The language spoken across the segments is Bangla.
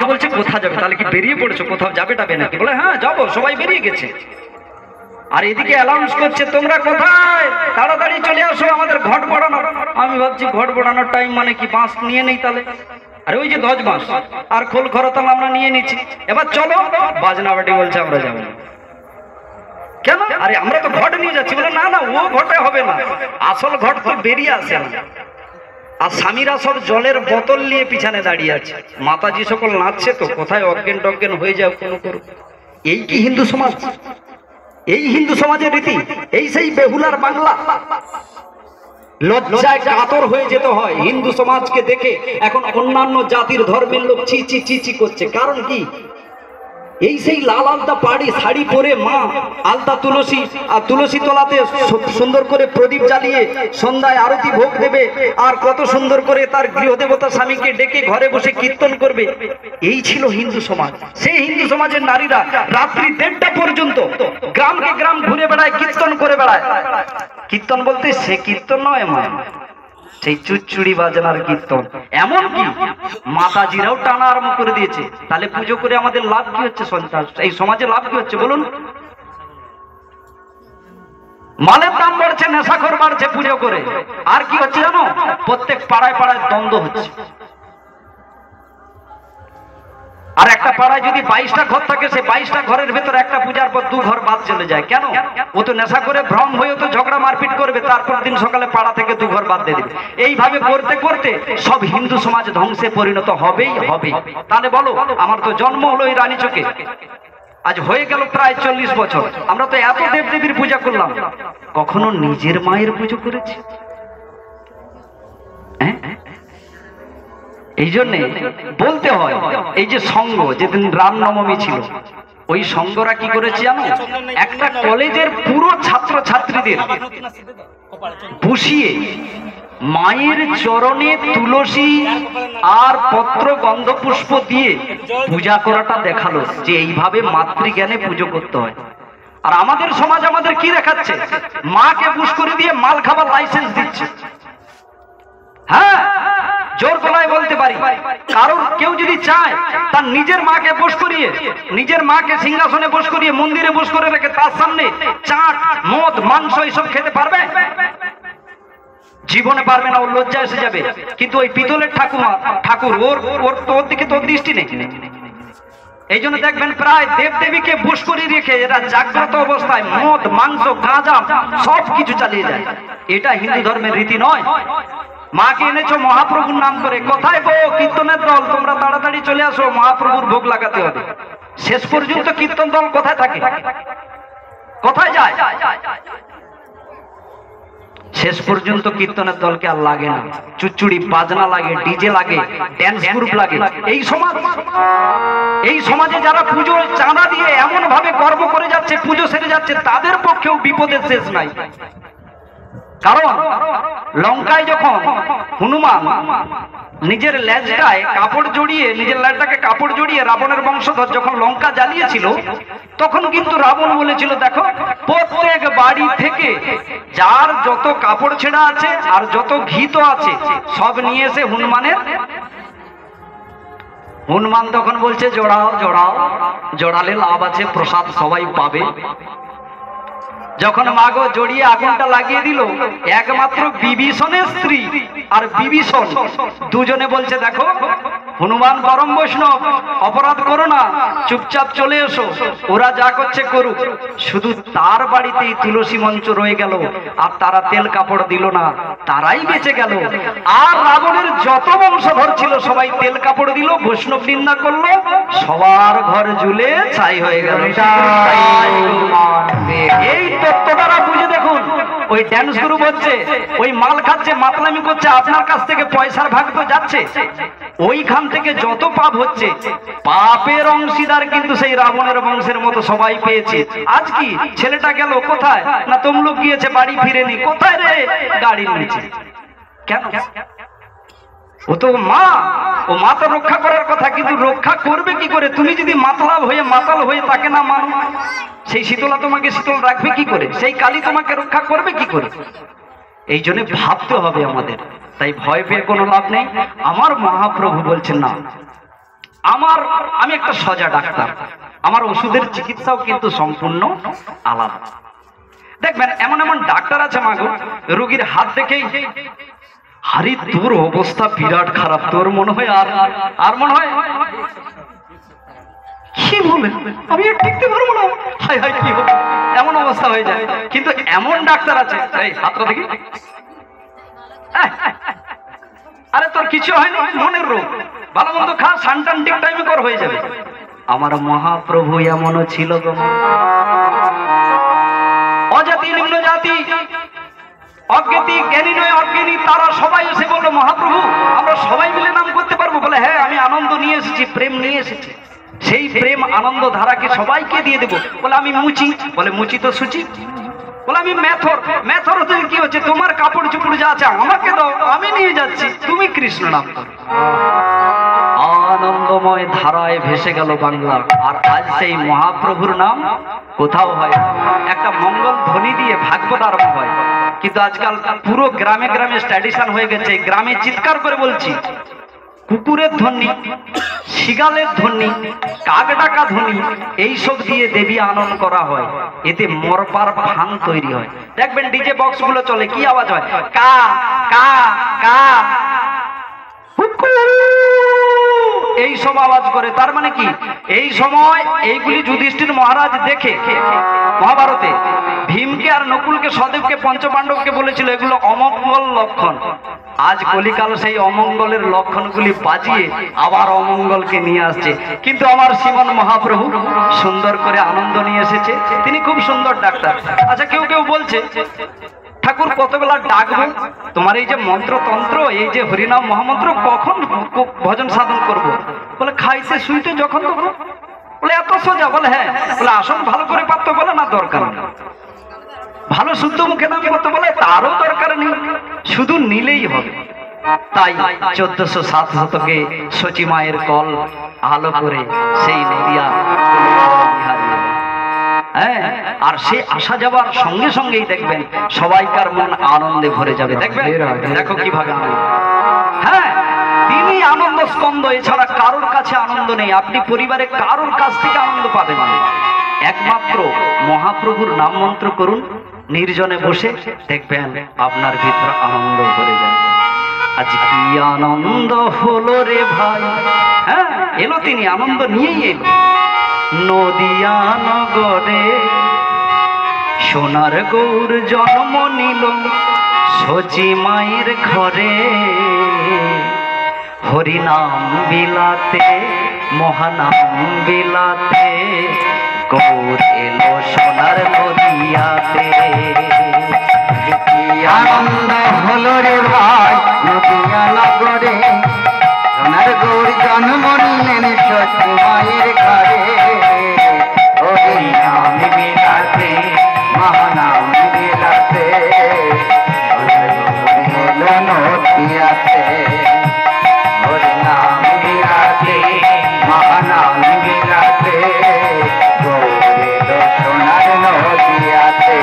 আমাকে বলছে কোথা যাবে, তাহলে কি বেরিয়ে পড়েছো, কোথাও যাবে টাবে নাকি? বলে হ্যাঁ যাবো, সবাই বেরিয়ে গেছে। আর এদিকে অ্যানাউন্স করছে তোমরা কোথায়, তাড়াতাড়ি চলে আসো আমাদের ঘট বড়ানো। আমি ভাবছি ঘট বড়ানোর টাইম মানে কি, বাঁশ নিয়ে নেই তাহলে, আরে ওই যে ধ্বজ বাঁশ আর খোল খরতাল আমরা নিয়ে নিচ্ছি, এবার চলো। বাজনা বাটি বলছে আমরা যাবো না। কেন? আরে আমরা তো ঘট নিয়ে যাচ্ছি। বলে না না, ও ঘটে হবে না, আসল ঘট তো বেরিয়ে আসে না। আর স্বামীরা সব জলের বোতল নিয়ে পিছনে দাঁড়িয়ে আছে, মাতাজি সকল নাচছে, তো কোথায় অজ্ঞান টজ্ঞান হয়ে যাও কোনো করো। এই কি হিন্দু সমাজ? এই হিন্দু সমাজের রীতি? এই সেই বেহুলার বাংলা? লজ্জায় কাতর হয়ে যেতে হয় হিন্দু সমাজকে দেখে। এখন অন্যান্য জাতির ধর্মের লোক চি চি চি চি করছে, কারণ কি? এই সেই লাল আলতা পাড়ি শাড়ি পরে মা আলতা তুলসী আর তুলসী তলাতে সুন্দর করে প্রদীপ জ্বালিয়ে সন্ধ্যায় আরতি ভোগ দেবে, আর কত সুন্দর করে তার গৃহদেবতা স্বামীকে ডেকে ঘরে বসে কীর্তন করবে। এই ছিল হিন্দু সমাজ। সেই হিন্দু সমাজের নারীরা রাত্রি 1:30টা পর্যন্ত গ্রামকে গ্রাম ঘুরে বেড়ায়, কীর্তন করে বেড়ায়। কীর্তন বলতে সে কীর্তন নয় মা, সেই চুচুড়ি বাজনার কীর্তন। এমন কি মাতাজিরাও টানা আরম্ভ করে দিয়েছে। তাহলে পুজো করে আমাদের লাভ কি হচ্ছে? সন্তান এই সমাজে লাভ কি হচ্ছে বলুন? মালের দাম বাড়ছে, নেশাখোর বাড়ছে পুজো করে। আর কি হচ্ছে জানো? প্রত্যেক পাড়ায় পাড়ায় দ্বন্দ্ব হচ্ছে। আর একটা পাড়ায় যদি 22টা ঘর থাকে, সে 22টা ঘরের ভেতর একটা পূজার পর 2 ঘর বাদ চলে যায়। কেন? ও তো নেশা করে ভ্রম হয়ে তো ঝগড়া মারপিট করবে, তারপর দিন সকালে পাড়া থেকে 2 ঘর বাদ দিয়ে দেবে। এইভাবে করতে করতে সব হিন্দু সমাজ ধ্বংসে পরিণত হবেই হবে। তাহলে বলো, আমার তো জন্ম হলো এই রানীচকে, আজ হয়ে গেল প্রায় 40 বছর। আমরা তো এত দেবদেবীর পূজা করলাম, কখনো নিজের মায়ের পুজো করেছি? এই জন্যে বলতে হয়, এই যে সংঘ, যেদিন রামনবমী ছিল, ওই সংঘরা কি করেছে জানো? একটা কলেজের পুরো ছাত্র ছাত্রীদের বসিয়ে মায়ের চরণে তুলসী আর পত্র গন্ধ পুষ্প দিয়ে পূজা করাটা দেখালো যে এইভাবে মাতৃজ্ঞানে পুজো করতে হয়। আর আমাদের সমাজ আমাদের কি দেখাচ্ছে? মাকে বুশ করে দিয়ে মাল খাবার লাইসেন্স দিচ্ছে। হ্যাঁ, জোর গলায় বলতে পারি, কারণ কেউ যদি চায় তার নিজের মাকে বস করিয়ে, নিজের মাকে সিংহাসনে বস করিয়ে মন্দিরে বস করে রেখে তার সামনে চাট মদ মাংস এইসব খেতে পারবে? জীবনে পারবে না, ওর লজ্জা এসে যাবে। কিন্তু ওই পিতলের ঠাকুর ওর দিকে তোর দৃষ্টি নেই। এই জন্য দেখবেন প্রায় দেবদেবীকে বুশ করে রেখে এরা জাগ্রত অবস্থায় মদ মাংস গাঁজা সব কিছু চালিয়ে যায়। এটা হিন্দু ধর্মের রীতি নয়। মাকে এনেছো মহাপ্রভুর নাম করে, কোথায় গো কীর্তনের দল, তোমরা তাড়াতাড়ি চলে আসো, মহাপ্রভুর ভোগ লাগাতে হবে। শেষ পর্যন্ত কীর্তন দল কোথায় থাকে? কোথায় যায়? শেষ পর্যন্ত কীর্তনের দলকে আর লাগে না, চুচুড়ি বাজনা লাগে, ডিজে লাগে, ড্যান্স গ্রুপ লাগে। এই সমাজে যারা পুজো চাঁদা দিয়ে এমন ভাবে গর্ব করে যাচ্ছে, পুজো সেরে যাচ্ছে, তাদের পক্ষেও বিপদের শেষ নাই। কারণ লঙ্কায় যখন হনুমান নিজের লেজটায় কাপড় জড়িয়ে, নিজের লেজটাকে কাপড় জড়িয়ে রাবণের বংশধর যখন লঙ্কা জ্বালিয়েছিল, তখন কিন্তু রাবণ বলেছিল, দেখো প্রত্যেক বাড়ি থেকে যার যত কাপড় ছেঁড়া আছে আর যত ঘিতো আছে সব নিয়ে এসে হনুমানের। হনুমান তখন বলছে, জোড়াও জোড়াও, জোড়ালে লাভ আছে, প্রসাদ সবাই পাবে। যখন মাগো জড়িয়ে আগুনটা লাগিয়ে দিল, একমাত্র বিভীষণের স্ত্রী আর বিভীষণ দুজনে বলছে, দেখো হনুমান পরম বৈষ্ণব, অপরাধ করো না, চুপচাপ চলে এসো, ওরা যা করছে করুক। শুধু তার বাড়িতেই তুলসী মঞ্চ রয়ে গেল, আর তারা তেল কাপড় দিল না, তারাই বেঁচে গেল। আর রাবণের যত বংশধর ছিল সবাই তেল কাপড় দিল, বৈষ্ণব নিন্দা করলো, সবার ঘর ঝুলে ছাই হয়ে গেল। এই তত্ত্বটা বুঝে দেখুন, ওই ড্যান্স গ্রুপ হচ্ছে, ওই মাল খাচ্ছে, মাতলামি করছে, আপনার কাছ থেকে পয়সার ভাগ তো যাচ্ছে, ওইখান থেকে যত পাপ হচ্ছে, পাপের অংশীদার কিন্তু সেই রাবণের বংশের মতো সবাই পেয়েছে। আজ কি ছেলেটা গেল কোথায়? না তমলুক গিয়েছে, বাড়ি ফিরেনি। কোথায় রে? গাড়ির নিচে। কেন? ও তো মা, ও মা তো রক্ষা করার কথা, কিন্তু রক্ষা করবে কি করে? তুমি যদি মাতাল হয়ে তাকে না মানো, সেই শীতলা তোমাকে শীতল রাখবে কি করে? সেই কালী তোমাকে রক্ষা করবে কি করে? এই জন্য ভাবতে হবে আমাদের। তাই ভয় পেয়ে কোনো লাভ নেই। আমার মহাপ্রভু বলছেন, না, আমি একটা সজা ডাক্তার, আমার ওষুধের চিকিৎসাও কিন্তু সম্পূর্ণ আলাদা। দেখবেন এমন এমন ডাক্তার আছে মাগো, রোগীর হাত দেখেই হারি তোর অবস্থা বিরাট খারাপ, তোর মনে হয় আর মনে হয় কি বলে আমি আর টিকতে পারবো না, হাই হাই কি হবে, এমন অবস্থা হয়ে যায়। কিন্তু এমন ডাক্তার আছে, এই হাতটা দেখি, আরে তোর কিছু হয়নি, মনের রোগ, ভালো মন্দ খা, সানটান ঠিক টাইমে কর, হয়ে যাবে। আমার মহাপ্রভু এমনও ছিল গো, অজাতি নিম্ন জাতি, অজ্ঞাতি জ্ঞানী নয় অজ্ঞানী, তারা সবাই এসে বললো মহাপ্রভু আমরা সবাই মিলে নাম করতে পারবো? বলে হ্যাঁ, আমি আনন্দ নিয়ে এসেছি, প্রেম নিয়ে এসেছি, সেই প্রেম আনন্দ ধারাকে সবাইকে দিয়ে দেবো। বলে আমি মুচি, বলে মুচি তো সুচি, বলে আমি মেথর হতে কি হচ্ছে, তোমার কাপড় চুপড় যা আছে আমাকে দাও, আমি নিয়ে যাচ্ছি, তুমি কৃষ্ণ নাম করো। আনন্দময় ধারায় ভেসে গেল বাংলা। আর আজ সেই মহাপ্রভুর নাম কোথাও হয়, একটা মঙ্গল ধ্বনি দিয়ে ভাগবত আরম্ভ হয়। কিন্তু আজকাল পুরো গ্রামে গ্রামে ট্র্যাডিশন হয়ে গেছে, গ্রামে চিৎকার করে বলছি, কুকুরের ধ্বনি, শিগালের ধ্বনি, কাক ডাকা ধ্বনি, এইসব দিয়ে দেবী আনন্দ করা হয়। এতে মরপার ফান তৈরি হয়। দেখবেন ডিজে বক্স গুলো চলে, কি আওয়াজ হয়, কা কা কা, এই সব আওয়াজ করে। তার মানে কি, এই সময় এইগুলি যুধিষ্ঠির মহারাজ দেখে মহাভারতে ভীমকে আর নকুলকে সদেবকে পঞ্চপাণ্ডবকে বলেছিল এগুলো অমঙ্গল লক্ষণ। আজ কলিকাল সেই অমঙ্গলের লক্ষণগুলি বাজিয়ে আবার অমঙ্গলকে নিয়ে আসছে। কিন্তু আমার শ্রীমন মহাপ্রভু সুন্দর করে আনন্দ নিয়ে এসেছে, তিনি খুব সুন্দর ডাক্তার। আচ্ছা কেউ কেউ বলছে ঠাকুর কতবেলা ডাকবো, তোমার এই যে মন্ত্রতন্ত্র, এই যে হরিনাম মহামন্ত্র কখন ভজন সাধন করব? বলে খাইতে শুইতে যখন তখন। বলে এত সোজা? বলে হ্যাঁ। বলে আসন ভালো করে পারতো? বলে না, দরকার নেই। ভালো শুদ্ধ মুখে নাম করতে? বলে তারও দরকার নেই, শুধু নিলেই হবে। তাই 1407 শতকে সচি মায়ের কল আলো করে সেই নদিয়া, হ্যাঁ, আর সে আসা যাবার সঙ্গে সঙ্গেই দেখবেন সবাইকার মন আনন্দে ভরে যাবে। দেখবেন, দেখো কিভাবে আনন্দ, হ্যাঁ তিনি আনন্দ স্কন্দ, এছাড়া কারোর কাছে আনন্দ নেই। আপনি পরিবারে কারোর কাছ থেকে আনন্দ পাবেন না, একমাত্র মহাপ্রভুর নাম মন্ত্র করুন, নির্জনে বসে দেখবেন আপনার ভিতর আনন্দ ভরে যাবে। আজ কি আনন্দ হলো রে ভাই, হ্যাঁ এলো তিনি, আনন্দ নিয়েই এলো। নদিয়া নগরে সোনার গৌর জন্ম নিল, সচি মায়ের ঘরে হরিনাম বিলাতে, মহানাম বিলাতে, গৌর এলো সোনার নদিয়াতে। আনন্দ হলো রে ভাই নদিয়া নগরে, সোনার গৌর জন্ম নিলেন সচি মায়ের ঘরে, হরিনাম বিলাতে, মহানাম বিলাতে, এলো নদিয়াতে, হরিনাম বিলাতে, মহানাম বিলাতে, গৌর এলো সোনার নদিয়াতে।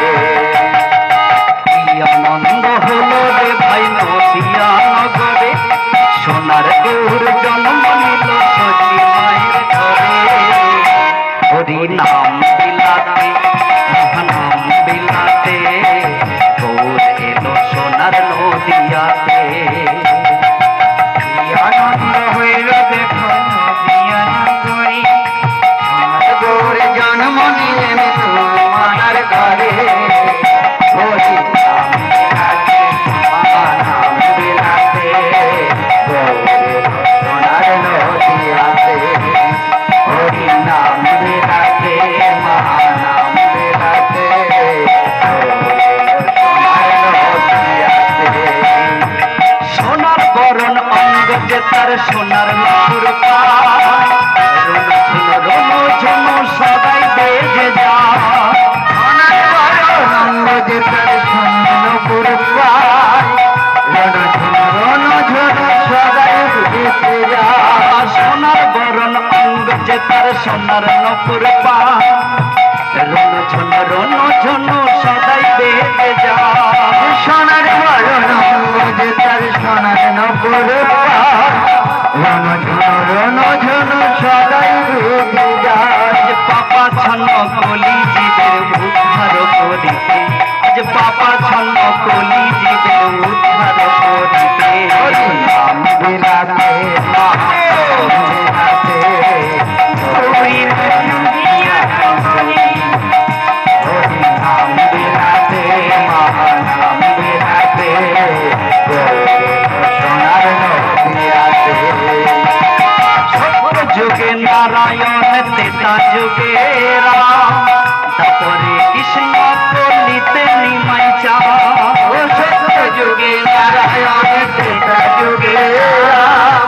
আনন্দ হলো রে ভাই নদিয়া নগরে, সোনার গৌর জন্ম নিল সচি মায়ের ঘরে, হরিনাম বিলাতে, মহানাম বিলাতে, গৌর এলো সোনার নদিয়াতে। আনন্দ হইল দেখো নদিয়া নগরে, সোনার গৌর জন্ম নিলেন তোমার ঘরে, হরিনাম বিলাতে, মহানাম বিলাতে, গৌর এলো সোনার নদিয়াতে, হরিনাম বিলাতে, মহানাম বিলাতে, গৌর এলো সোনার নদিয়াতে। সোনার বরণ অঙ্গ যে তার সোনার নুপুর পায়, রণ ঝুনু সদাই বেজে যায়, সোনার বরণ অঙ্গ যে তার সোনার নুপুর পায়, রণ ঝুনু সদাই বেজে যায়। সোনার বরণ অঙ্গ যে তার সোনার নুপুর পায়, রণ ঝনরন ঝন সদাই বেজে যায় সোনার বরণ যে তার সোনার নপুর রণ ঝন ঝন সদাই বেজে যায়। আজ পাপা ছন্ন কলি জীবের উদ্ধার করিতে, আজ পাপা ছন্ন কলি জীবের উদ্ধার করিতে নাম বিলাতে যুগে নারায়ণ তেতা যুগে রাম, তারপরে কৃষ্ণ কলিতে নিমাই চা। সত্য যুগে নারায়ণ ত্রেতা যুগে রাম,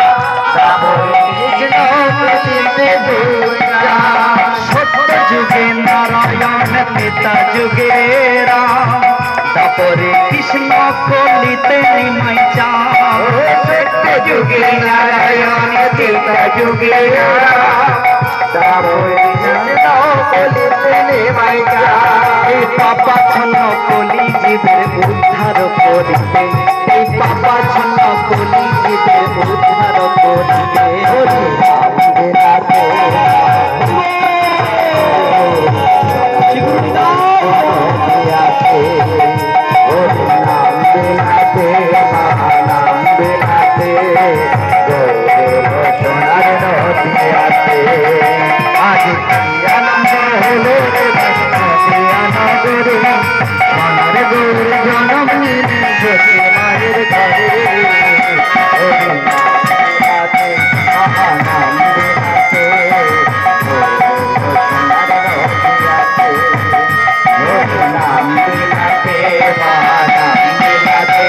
তারপরে কৃষ্ণ কলিতে দুর্গা। সত্য যুগে নারায়ণ তেতা যুগে রাম, তারপরে কৃষ্ণ কলিতে নিমাই চা। সত্য যুগে নারায়ণ ত্রেতা যুগে রাম, তারপরে কৃষ্ণ কলিতে নিমাই চা। এই পাপা ছন্ন কলি জীবের উদ্ধার করিতে, এই পাপা ছন্ন কলি জীবের উদ্ধার করিতে নাম বিলাতে নাম বিলাতে নাম বিলাতে সোনার নদিয়াতে। আজ আনন্দ হলো নগরে সোনার গৌর জনম নিলে জ্যোতি মায়ের ঘরে। নাম বিলাতে সোনার নদিয়াতে নাম বিলাতে নাম বিলাতে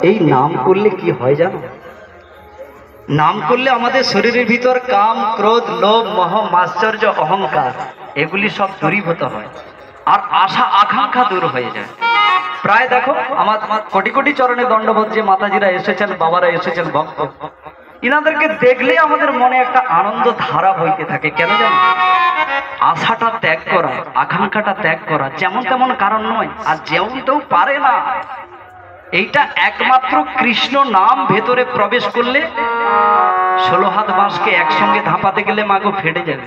এই নাম করলে কি হয় জানো? নাম করলে আমাদের শরীরের ভিতর কাম, ক্রোধ, লোভ, মোহ, মাশ্চর্য, অহংকার এগুলি সব দূরীভূত হয়, আর আশা আকাঙ্ক্ষা দূর হয়ে যায়। প্রায় দেখো আমার কোটি কোটি চরণে দণ্ডবোধ যে মাতাজিরা এসেছেন, বাবারা এসেছেন, ভক্ত, ইনাদেরকে দেখলে আমাদের মনে একটা আনন্দ ধারা বইতে থাকে। কেন জানো? আশাটা ত্যাগ করা, আকাঙ্ক্ষাটা ত্যাগ করা যেমন তেমন কারণ নয়, আর যেমনটাও পারে না। এইটা একমাত্র কৃষ্ণ নাম ভেতরে প্রবেশ করলে 16 হাত বাঁশকে একসঙ্গে ধাপাতে গেলে মাগো ফেটে যাবে,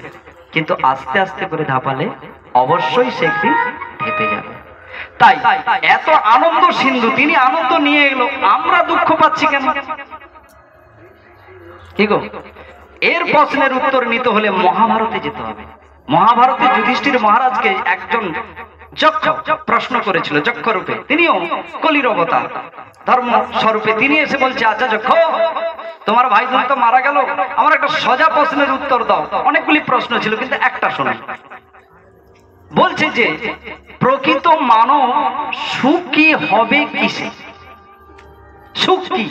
কিন্তু আস্তে আস্তে করে ধাপালে অবশ্যই সেদিন ঢেপে যাবে। তাই এত আনন্দ সিন্ধু, তিনি আনন্দ নিয়ে এলো, আমরা দুঃখ পাচ্ছি কেন? কি গো? এর প্রশ্নের উত্তর নিতে হলে মহাভারতে যেতে হবে। মহাভারতে যুধিষ্ঠির মহারাজকে একজন যক্ষ প্রশ্ন করেছিল, যক্ষ রূপে, তিনিও কলির অবতার, ধর্ম স্বরূপে। তিনি এসে বলছে, আচ্ছা যক্ষ, তোমার ভাই বোন তো মারা গেল, আমার একটা সোজা প্রশ্নের উত্তর দাও। অনেকগুলি প্রশ্ন ছিল, কিন্তু একটা শোনো। বলছে যে প্রকৃত মানব সুখী হবে কিসে? সুখ কি?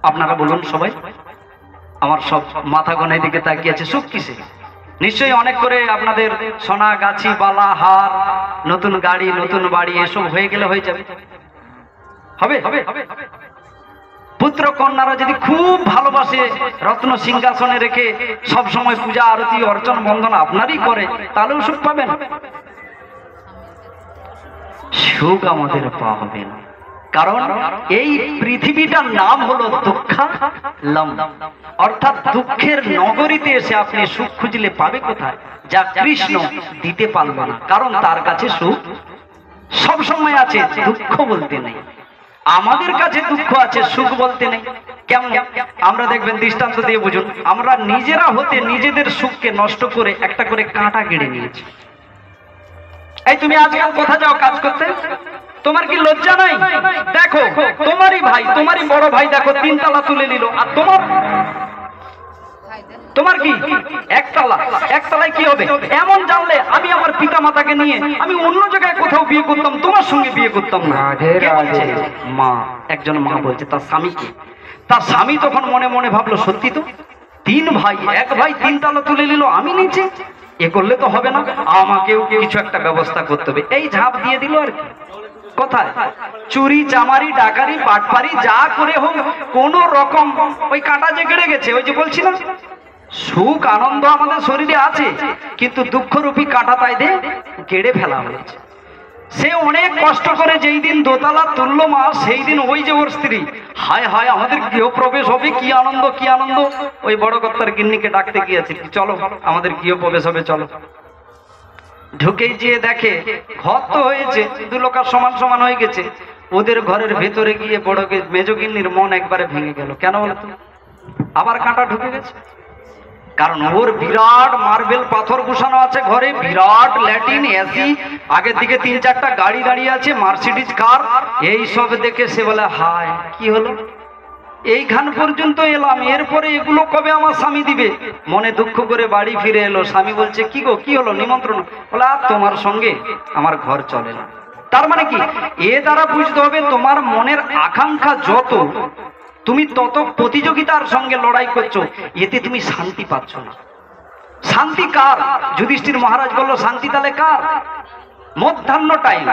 আপনারা বলুন সবাই। আমার সব মাথা গনায় দিকে তাকিয়ে আছে। সুখ কিসে? নিশ্চয়ই অনেক করে আপনাদের সোনা, গাছি, বালা, হার, নতুন গাড়ি, নতুন বাড়ি এসব হয়ে গেলে হয়ে যাবে। হবে হবে পুত্র কন্যারা যদি খুব ভালোবাসে, রত্ন সিংহাসনে রেখে সব সময় পূজা আরতি অর্চন বন্দনা আপনারই করে, তাহলেও সুখ পাবেন? সুখ আমাদের পাওয়া হবে না, কারণ এই পৃথিবীটার নাম হলো দুঃখালম, অর্থাৎ দুঃখের নগরীতে এসে আপনি সুখ খুঁজলে পাবে কোথায়? যা কৃষ্ণ দিতে পারবে না, কারণ তার কাছে সুখ সব সময় আছে, দুঃখ বলতে নেই। আমাদের কাছে দুঃখ আছে, সুখ বলতে নেই। কেমন? আমরা দেখবেন, দৃষ্টান্ত দিয়ে বুঝুন। আমরা নিজেরা হতে নিজেদের সুখকে নষ্ট করে একটা করে কাঁটা কেড়ে নিয়েছি। এই তুমি আজকাল কোথা যাও কাজ করতে, তোমার কি লজ্জা নাই? দেখো তোমারই ভাই, তোমারই বড় ভাই দেখো 3 তালা তুলে নিল, আর তোমার কি একতলায় কি হবে? এমন জানলে আমি আমার পিতা মাতাকে নিয়ে আমি অন্য জায়গায় কোথাও বিয়ে করতাম, তোমার সঙ্গে বিয়ে করতাম না। কে বলছে? মা। একজন মা বলছে তার স্বামীকে। তার স্বামী তখন মনে মনে ভাবলো, সত্যি তো, তিন ভাই, এক ভাই তিন তালা তুলে নিল, আমি নিচে, এ করলে তো হবে না, আমাকেও কিছু একটা ব্যবস্থা করতে হবে। এই ঝাঁপ দিয়ে দিল আর কি। কোথায়? চুরি চামারি ডাকারি পাটপারি যা করে হোক কোন রকম ওই কাঁটা যে কেড়ে গেছে, ওই যে বলছিলাম সুখ আনন্দ আমাদের শরীরে আছে, কিন্তু দুঃখরূপী কাঁটা তাই দিয়ে কেড়ে ফেলা হয়েছে। সে অনেক কষ্ট করে যেই দিন দোতলা তুললো মা, সেই দিন ওই যে ওর স্ত্রী, হায় হায় আমাদের গৃহপ্রবেশ হবে, কি আনন্দ কি আনন্দ। ওই বড় কর্তার গিন্নিকে ডাকতে গিয়েছে, চলো আমাদের গৃহপ্রবেশ হবে চলো। ঢুকেই যেয়ে দেখে ঘর তো হয়েছে, দু লোকার সমান সমান হয়ে গেছে। ওদের ঘরের ভেতরে গিয়ে বড় মেজগিন্নির মন একবারে ভেঙে গেল। কেন বলতো? আবার কাঁটা ঢুকে গেছে। কারণ ওর বিরাট মার্বেল পাথর বসানো আছে ঘরে, বিরাট ল্যাটিন, এসি, আগের দিকে 3-4টা গাড়ি দাঁড়িয়ে আছে, মার্সিডিজ কার। এই সব দেখে সে বলে হায় কি হলো, এইখান পর্যন্ত এলাম, এরপরে এগুলো কবে আমার স্বামী দিবে। মনে দুঃখ করে বাড়ি ফিরে এলো। স্বামী বলছে কি গো কি হলো, নিমন্ত্রণ? বলে আর তোমার সঙ্গে আমার ঘর চলে না। তার মানে কি, এ দ্বারা বুঝতে হবে তোমার মনের আকাঙ্ক্ষা যত, তুমি তত প্রতিযোগিতার সঙ্গে লড়াই করছো, এতে তুমি শান্তি পাচ্ছ না। শান্তি কার? যুধিষ্ঠির মহারাজ বলল শান্তি তাহলে কার? মধ্যাহ্ন টাইম।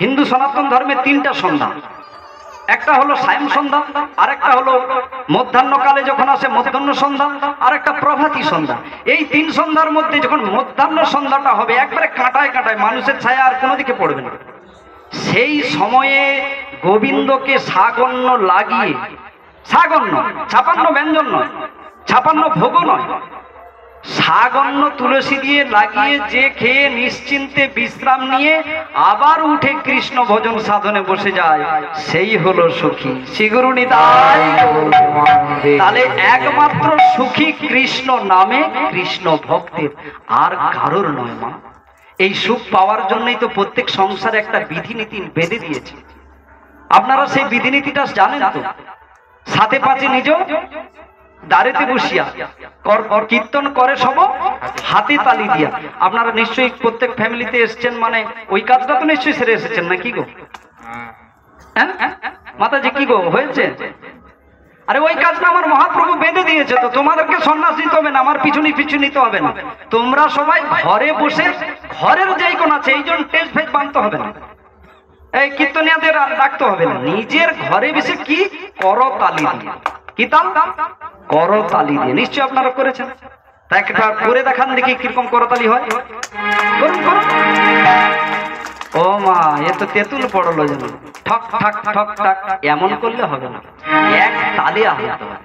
হিন্দু সনাতন ধর্মে 3টা সন্ধ্যা, একটা হলো সায়ং সন্ধ্যা, আরেকটা হলো মধ্যাহ্নকালে যখন আসে মধ্যাহ্ন সন্ধ্যা, আর একটা প্রভাতী সন্ধ্যা। এই 3 সন্ধ্যার মধ্যে যখন মধ্যাহ্ন সন্ধ্যাটা হবে, একবারে কাঁটায় কাঁটায় মানুষের ছায়া আর কোনো দিকে পড়বে না। সেই সময়ে গোবিন্দকে সাগন্য লাগিয়ে, সাগন্য 56 ব্যঞ্জন নয়, 56 ভোগও নয়, সাগন্য তুলসী দিয়ে লাগিয়ে যে খেয়ে নিশ্চিন্তে বিশ্রাম নিয়ে আবার উঠে কৃষ্ণ ভজন সাধনে বসে যায়, সেই হলো সুখী। শ্রীগুরু নিতাই। তাহলে একমাত্র সুখী কৃষ্ণ নামে, কৃষ্ণ ভক্তের, আর কারোর নয় মা। এই সুখ পাওয়ার জন্যই তো প্রত্যেক সংসারে একটা বিধিনীতি বেঁধে দিয়েছে। আপনারা সেই বিধিনীতিটা জানেন তো? 7-5 নিজ দাঁড়েতে বসিয়া কীর্তন করে সব হাতে তালি দিয়া। আপনারা নিশ্চয়ই প্রত্যেক ফ্যামিলিতে এসছেন, মানে ওই কাজটা তো নিশ্চয়ই সেরে এসেছেন না কি গো? হ্যাঁ মাতাজি কি গো হয়েছে? আরে ওই কাজটা আমার মহাপ্রভু বেঁধে দিয়েছে, তো তোমাদেরকে সন্ন্যাস নিতে হবে না, আমার পিছু নিতে হবে না। তোমরা সবাই ঘরে বসে, ঘরের যেই কোন আছে এই জন্য টেজ ফেজ বাঁধতে হবে না, এই কীর্তনিয়াদের ডাকতে হবে না। নিজের ঘরে বসে কি করতালি দিয়ে, কি তাল? করতালি দিয়ে। নিশ্চয় আপনারা করেছেন, তা একটা করে দেখান দেখি কিরকম করতালি হয়। করুন করুন। ও মা, এ তো তেঁতুল পড়লো যেন, ঠক ঠক ঠক ঠক। এমন করলে হবে না, এক তালে আনতে হবে।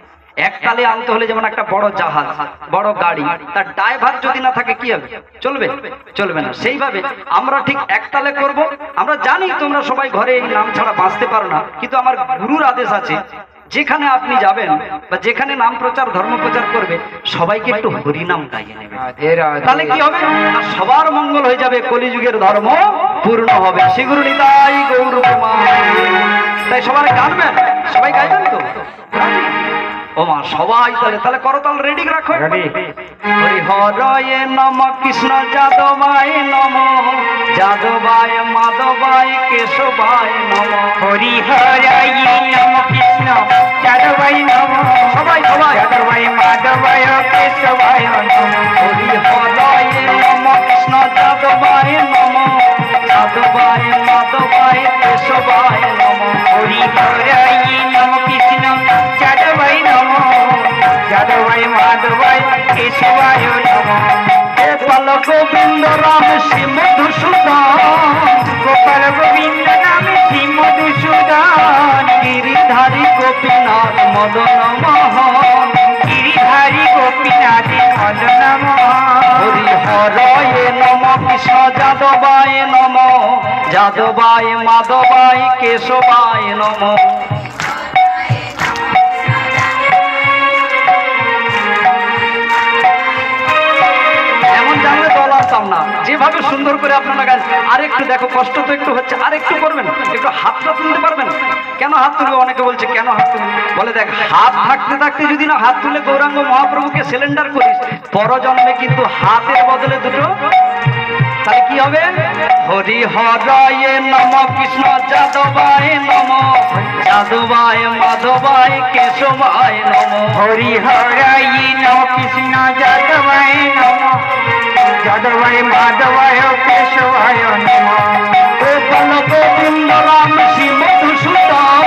এক তালে আনতে হলে যেমন একটা বড় জাহাজ, বড় গাড়ি, তার ড্রাইভার যদি না থাকে কি হবে? চলবে? চলবে না। সেইভাবে আমরা ঠিক এক তালে করব। আমরা জানি তোমরা সবাই ঘরে এই নাম ছাড়া বাঁচতে পারো না, কিন্তু আমার গুরুর আদেশ আছে, যেখানে আপনি যাবেন বা যেখানে নাম প্রচার ধর্ম প্রচার করবে, সবাইকে একটু হরিনাম গাইয়ে নেবে। তাহলে কি হবে? আর সবার মঙ্গল হয়ে যাবে, কলিযুগের ধর্ম পূর্ণ হবে। শ্রীগুরু নিতাই গৌর প্রেমানন্দে। তাই সবাই গাইবেন, সবাই গাইবেন তো? ও মা, সবাই তাহলে করতাল রেডি রাখো। হরি হরয়ে নম, কৃষ্ণ যাদবায় নম, যাদবায় মাধবায় কেশবায় নম। হরি হরাই নম, কৃষ্ণ যাদবায় নম, সবাই সবাই যাদবায় মাধবায় কেশবায় নম। হরি হরয়ে নম, কৃষ্ণ যাদবায় নম, যাদবায় মাধবায় কেশবায় নম। হরি হরাই নম, কৃষ্ণ যাদবায় নম, যাদবায় মাধবায় কেশবায় নম। গোপাল গোবিন্দ রাম শ্রী মধুসূদন, গোপাল গোবিন্দ নাম শ্রী মধুসূদন, গিরিধারী গোপীনাথ মদন মোহন, গিরিধারী গোপীনাথ মদন মোহন। হরি হরয়ে নম, কৃষ্ণ যাদবায় নম, যাদবায় মাধবায় কেশবায় নম। এমন জানলে দল আসতাম না, যেভাবে সুন্দর করে আপনারা গান। আরেকটু দেখো, কষ্ট তো একটু হচ্ছে, আরেকটু করবেন, একটু হাতটা তুলতে পারবেন? কেন হাত তুলবে? অনেকে বলছে কেন হাত তুলবে? বলে দেখ, হাত থাকতে থাকতে যদি না হাত তুলে গৌরাঙ্গ মহাপ্রভুকে সিলিন্ডার করিস, পরজন্মে কিন্তু হাতের বদলে দুটো তাহলে কি হবে? হরি হরায় নম কৃষ্ণ যাদবায় নম, যাদবায় মাধবায় কেশবায় নম। হরি হরাই নম কৃষ্ণ যাদবায় নম, যাদবায় মাধবায় কেশবায় নম। গোপাল গোবিন্দ রাম শ্রী মধুসূদন,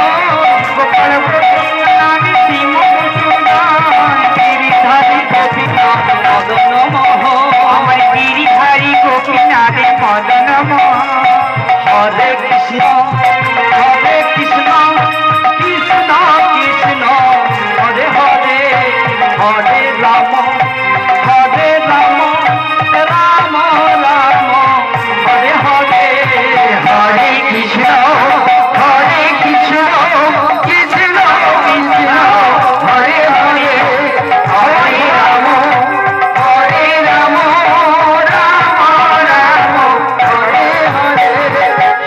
গোপাল গোবিন্দ রাম শ্রী মধুসূদন, গিরিধারী গোপীনাথ মদন মোহন। আমার গিরিধারী গোপীনাথ মদন মোহন। হরে কৃষ্ণ কৃষ্ণ কৃষ্ণ হরে হরে, হরে রাম রাম রাম হরে হরে। হরে কৃষ্ণ কৃষ্ণ কৃষ্ণ হরে হরে, হরে রাম রাম রাম হরে হরে।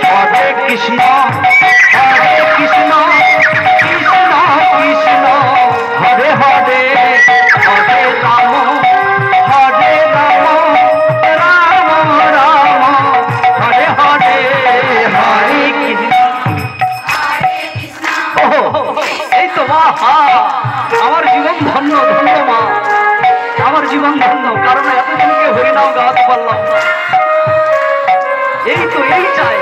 হরে কৃষ্ণ কৃষ্ণ কৃষ্ণ হরে হরে, হরে রাম রাম রাম হরে হরে। হরে কৃষ্ণ। এই তো মা, আমার জীবন ধন্য ধন্য মা, আমার জীবন ধন্য, কারণ এতজনকে হরিনাম গাওয়াতে পারলাম না। এই তো এই চাই।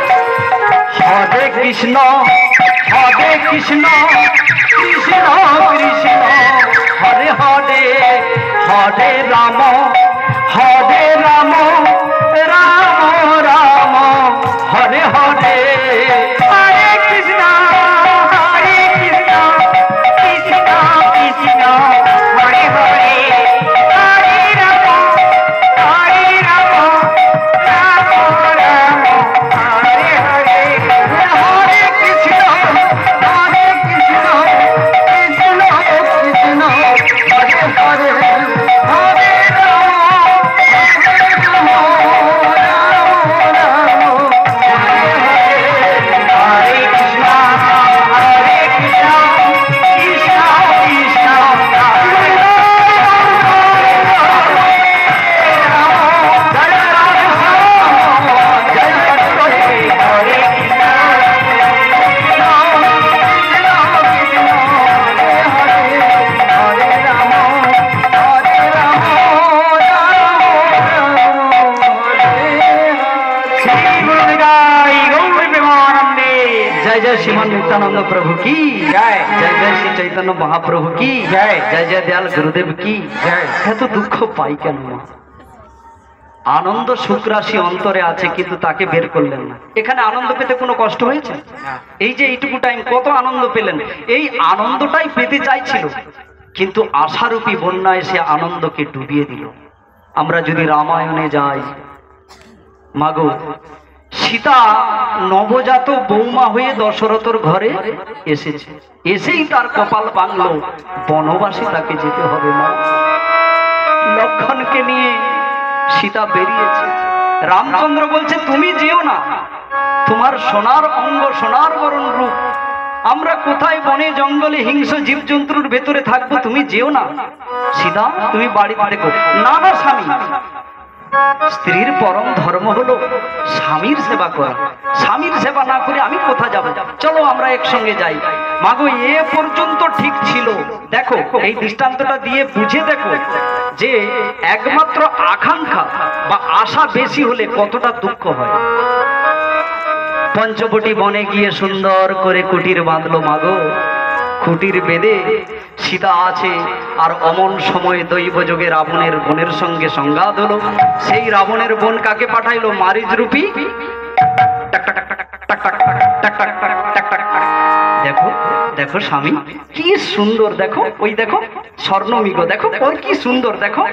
হরে কৃষ্ণ কৃষ্ণ কৃষ্ণ হরে হরে, হরে রাম রাম রাম হরে হরে। হরে কৃষ্ণ কৃষ্ণ কৃষ্ণ হরে হরে, হরে রাম রাম রাম হরে হরে। হরে কৃষ্ণ কৃষ্ণ কৃষ্ণ হরে হরে, হরে श्रीमान नित्यानंद प्रभु की जय, जय जय श्री चैतन्य महाप्रभु की जय, जय जय दयाल गुरुदेव की जय। এত দুঃখ পাই কেন? আনন্দ সুখরাশি অন্তরে আছে, কিন্তু তাকে বের করলেন না। এখানে আনন্দ পেতে কোনো কষ্ট হয়েছে? এই যে এইটুকু টাইম কত আনন্দ পেলেন, এই আনন্দটাই পেতে চাইছিল, কিন্তু আশারূপী বন্যা এসে আনন্দকে ডুবিয়ে দিল। আমরা যদি রামায়ণে যাই, মাগো সীতা নবজাত বৌমা হয়ে দশরথর ঘরে এসেছে, এসেই তার কপাল ভাঙলো, বনবাসে তাকে যেতে হবে। মা লক্ষণকে নিয়ে সীতা বেরিয়েছে, রামচন্দ্র বলছে তুমি যেও না, তোমার সোনার অঙ্গ সোনার বরণ রূপ, আমরা কোথায় বনে জঙ্গলে হিংস্র জীবজন্তুর ভেতরে থাকবো, তুমি যেও না সীতা, তুমি বাড়িতে দেখো। না না স্বামী, স্ত্রীর পরম ধর্ম হলো স্বামীর সেবা করা, স্বামীর সেবা না করে আমি কোথা যাব, চলো আমরা একসঙ্গে যাই। মাগো এ পর্যন্ত ঠিক ছিল, দেখো এই দৃষ্টান্তটা দিয়ে বুঝে দেখো যে একমাত্র আকাঙ্ক্ষা বা আশা বেশি হলে কতটা দুঃখ হয়। পঞ্চবটি বনে গিয়ে সুন্দর করে কুটির বাঁধলো, মাগো কুটির বেঁধে সীতা আছে, আর অমন সময় দৈব যোগে রাবণের বোনের সঙ্গে সংঘাত হলো। সেই রাবণের বোন কাকে পাঠাইলো? মারিচ রূপী। দেখো দেখো স্বামী কি সুন্দর, দেখো ওই দেখো স্বর্ণমিগ, দেখো ওর কি সুন্দর, দেখো।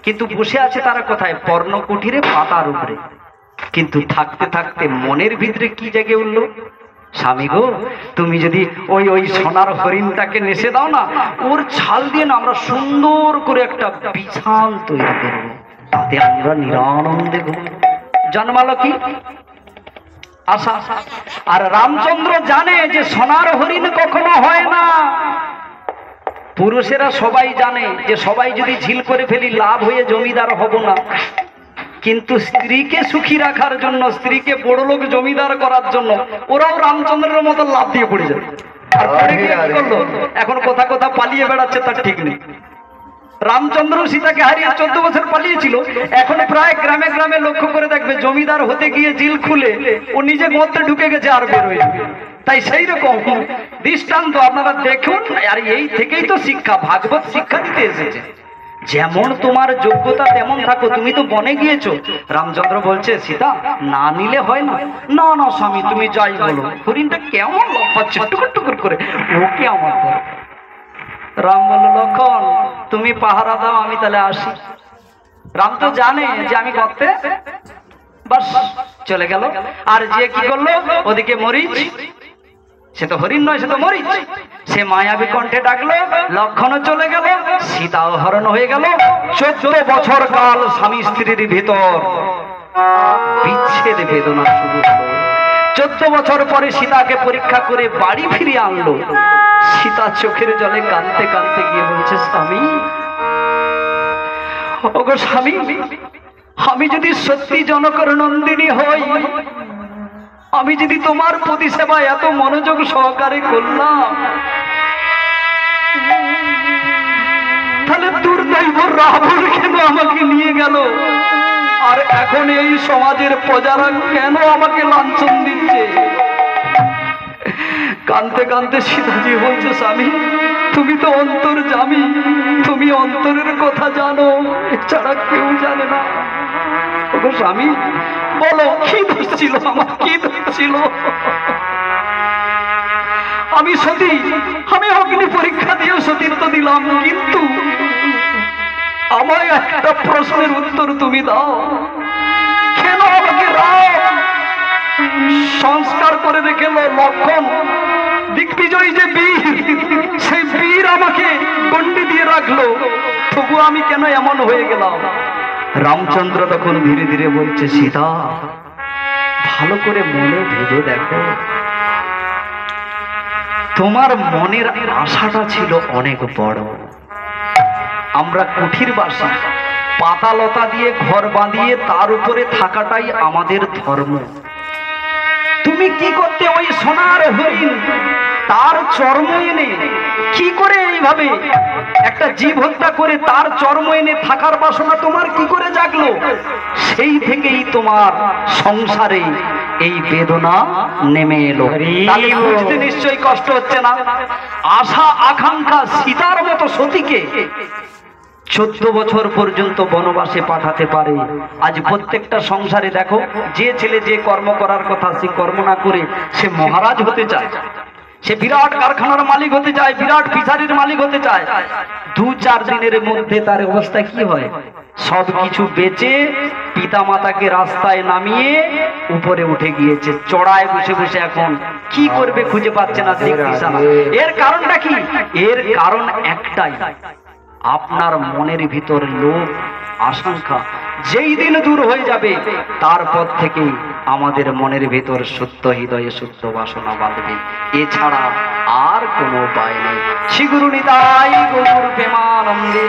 কিন্তু বসে আছে তারা কোথায়? পর্ণ কুঠিরে পাতার উপরে। কিন্তু থাকতে থাকতে মনের ভিতরে কি জেগে উঠলো? স্বামী গো, তুমি যদি ওই ওই সোনার হরিণটাকে নেশে দাও না, ওর ছাল দিয়ে না আমরা সুন্দর করে একটা বিছান তৈরি করবো, তাতে আমরা নিরানন্দে ঘুমবো। জন্মালো কি আশা। আর রামচন্দ্র জানে যে সোনার হরিণ কখনো হয় না। পুরুষেরা সবাই জানে যে সবাই যদি ঝিল করে ফেলি লাভ হয়ে জমিদার হব না। কিন্তু স্ত্রীকে সুখী রাখার জন্য, স্ত্রীকে বড়লোক জমিদার করার জন্য ওরাও রামচন্দ্রের মতো লাফ দিয়ে পড়ে যাবে। আর পড়ে গিয়ে কি করলো? এখন কোথা কোথা পালিয়ে বেড়াচ্ছে তার ঠিক নেই। রামচন্দ্র সীতাকে হারিয়ে 14 বছর পালিয়েছিল। এখন প্রায় গ্রামে গ্রামে লক্ষ্য করে দেখবে জমিদার হতে গিয়ে জিল খুলে ও নিজে গর্তে ঢুকে গেছে আর বের হয়ে যাবে। তাই সেই রকম দৃষ্টান্ত আপনারা দেখুন। আর এই থেকেই তো শিক্ষা, ভাগবত শিক্ষা দিতে এসেছে। যেমন তোমার যোগ্যতা তেমন থাকো। তুমি তো বনে গিয়েছো, রামচন্দ্র বলছে সীতা না নিলে হয় না। না না স্বামী তুমি যাই বলো। হরিণটা কেমন লম্বাচ্ছে টুকুর টুকুর করে, ওকে আমার দরকার। রাম বলল লক্ষণ তুমি পাহারা দাও, আমি তাহলে আসি। রাম তো জানে যে আমি করতে, বাস চলে গেল। আর যে কি করলো, ওদিকে মরিচ, সে তো হরিণ নয়, সে তো মরিচ, সে মায়াবী কণ্ঠে ডাকলো, লক্ষণও চলে গেল, সীতাও হরণ হয়ে গেল। 14 বছর কাল স্বামী স্ত্রীর ভিতর বিচ্ছেদ বেদনা শুরু হলো। 14 বছর পরে সীতাকে পরীক্ষা করে বাড়ি ফিরিয়ে আনলো। সীতা চোখের জলে কাঁদতে কাঁদতে গিয়ে বলছে স্বামী, ওগো স্বামী, আমি যদি সত্যি জনকর নন্দিনী হই, আমি যদি তোমার প্রতি সেবায় এত মনোযোগ সহকারে করলাম, তাহলে দুর্দৈব রাবণ কেন আমাকে নিয়ে গেল? আর এখন এই সমাজের প্রজারা কেন আমাকে লাঞ্ছন দিচ্ছে? কাঁদতে কাঁদতে সীতাজি বলছে স্বামী, তুমি তো অন্তর্যামী, তুমি অন্তরের কথা জানো, এছাড়া কেউ জানে না। ওগো স্বামী বলো কি দোষ ছিল আমার, কি দোষ ছিল? আমি সতী, আমি অগ্নি পরীক্ষা দিয়েও সতীত্ব দিলাম, কিন্তু আমায় একটা প্রশ্নের উত্তর তুমি দাও, কেন আমাকে রাম সংস্কার করে রেখেল? লক্ষণ দিগ্বিজয়ী যে বীর, সেই বীর আমাকে গণ্ডি দিয়ে রাখলো, তবু আমি কেন এমন হয়ে গেলাম? রামচন্দ্র তখন ধীরে ধীরে বলছে সীতা ভালো করে মনে ভেবে দেখো, তোমার মনের আশাটা ছিল অনেক বড়। আমরা কুঠির বাসী, পাতা লতা দিয়ে ঘর বাঁধিয়ে তার উপরে থাকাটাই আমাদের ধর্ম। তুমি কি করতে ওই সোনার হরিণ তার চর্ম এনে কি করে এইভাবে একটা জীব হত্যা করে তার চর্ম এনে থাকার বাসনা তোমার কি করে জাগলো? সেই থেকেই তোমার সংসারে এই বেদনা নেমে এলো। তাহলে বুঝতে নিশ্চয়ই কষ্ট হচ্ছে না? আশা আকাঙ্ক্ষা সীতার মতো সতীকে 14 বছর পর্যন্ত বনবাসে পাঠাতে পারে। আজ প্রত্যেকটা সংসারে দেখো, যে ছেলে যে কর্ম করার কথা সে কর্ম না করে সে মহারাজ হতে চায়, সে বিরাট কারখানার মালিক হতে চায়, বিরাট ফিশারির মালিক হতে চায়। 2-4 দিনের মধ্যে তার অবস্থা কি হয়? সবকিছু বেচে পিতা মাতাকে রাস্তায় নামিয়ে উপরে উঠে গিয়েছে, চড়ায় বসে বসে এখন কি করবে খুঁজে পাচ্ছে না, দিক দিশা না। এর কারণটা কি? এর কারণ একটাই, আপনার মনের ভিতর লোভ আশঙ্কা যেই দিন দূর হয়ে যাবে, তারপর থেকে আমাদের মনের ভিতর সত্য হৃদয়ে সত্য বাসনা বাঁধবে, এছাড়া আর কোনো উপায় নেই। শ্রী গুরু নিতাই গৌর প্রেমানন্দে।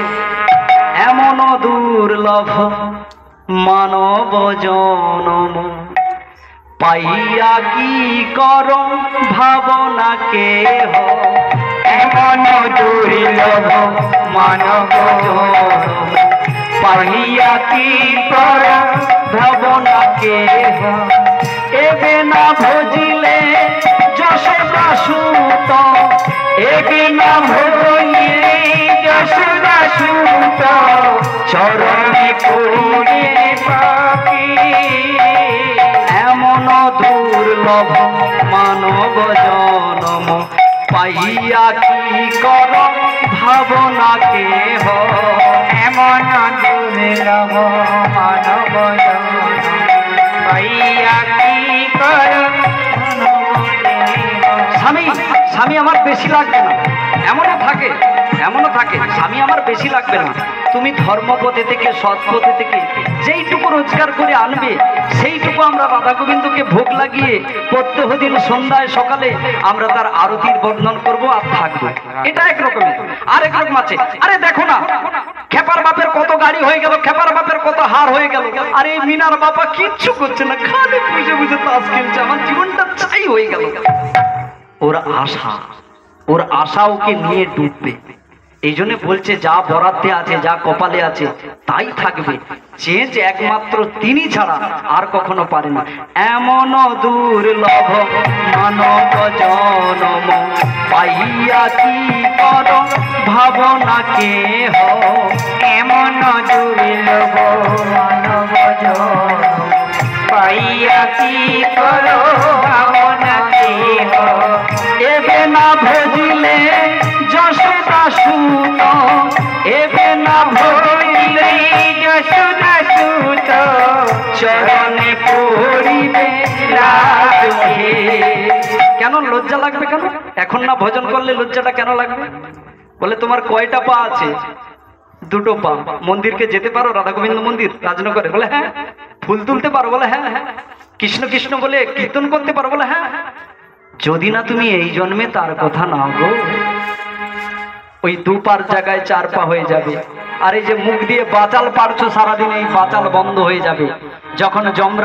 এমন দুর্লভ মানব জনম পাইয়া কি কর ভাবনা কেহ, এমন দুর্লভ মানব জনম পাইয়া কি কর ভাবনা কেহ, এবে না ভজিলে যশোদা সুত, এবে না ভজিলে যশোদা সুত, চরণে পড়িয়ে পাখি। এমন দুর্লভ মানব জনম পাইয়া কি কর ভাবনা কেহ, এমন দুর্লভ মানব জনম পাইয়া কি কর। স্বামী স্বামী আমার বেশি লাগবে না, এমনও থাকে, এমনও থাকে স্বামী আমার বেশি লাগবে না, তুমি ধর্মপথে থেকে সৎ পথে থেকে যেইটুকু রোজগার করে আনবে সেইটুকু আমরা রাধা গোবিন্দকে ভোগ লাগিয়ে প্রত্যহ দিন সন্ধ্যায় সকালে আমরা তার আরতির বর্ণন করব আর থাকবো। এটা একরকমের। আরেক রকম আছে, আরে দেখো না খেপার বাপের কত গাড়ি হয়ে গেল, খেপার বাপের কত হার হয়ে গেল, আর এই মিনার বাবা কিচ্ছু করছে না, খালি বুঝে বুঝে তাস খেলছে, আমার জীবনটা চাই হয়ে গেল। ওর আশা ওকে নিয়ে ডুববে। এই জন্য বলছে যা বরাদ্দে আছে, যা কপালে আছে তাই থাকবে, চেঞ্জ একমাত্র তিনি ছাড়া আর কখনো পারে না। এমন দুর্লভ মানব জনম পাইয়া কি কর ভাবনা কে এমন দুর্লভ মানব জনম পাইয়া কি কর ভাবনা কে এবে না ভজিলে যশোদা সুত, এবে না ভজিলে যশোদা সুত, চরণে পড়িবে রাধে। কেন লজ্জা লাগবে? কেন এখন না ভজন করলে লজ্জাটা কেন লাগবে? বলে তোমার কয়টা পা আছে? দুটো পা। মন্দিরকে যেতে পারো? রাধা গোবিন্দ মন্দির রাজনগরে? বলে হ্যাঁ। ফুল তুলতে পারো? বলে হ্যাঁ হ্যাঁ। কৃষ্ণ কৃষ্ণ বলে কীর্তন করতে পারো? বলে হ্যাঁ। যদি না তুমি এই জন্মে তার কথা নাও গো, ওই দু পার জায়গায় চার পা হয়ে যাবে। আর এই যে মুখ দিয়ে বাচাল পারছো সারাদিন, এই বাচাল বন্ধ হয়ে যাবে। যখন যমরা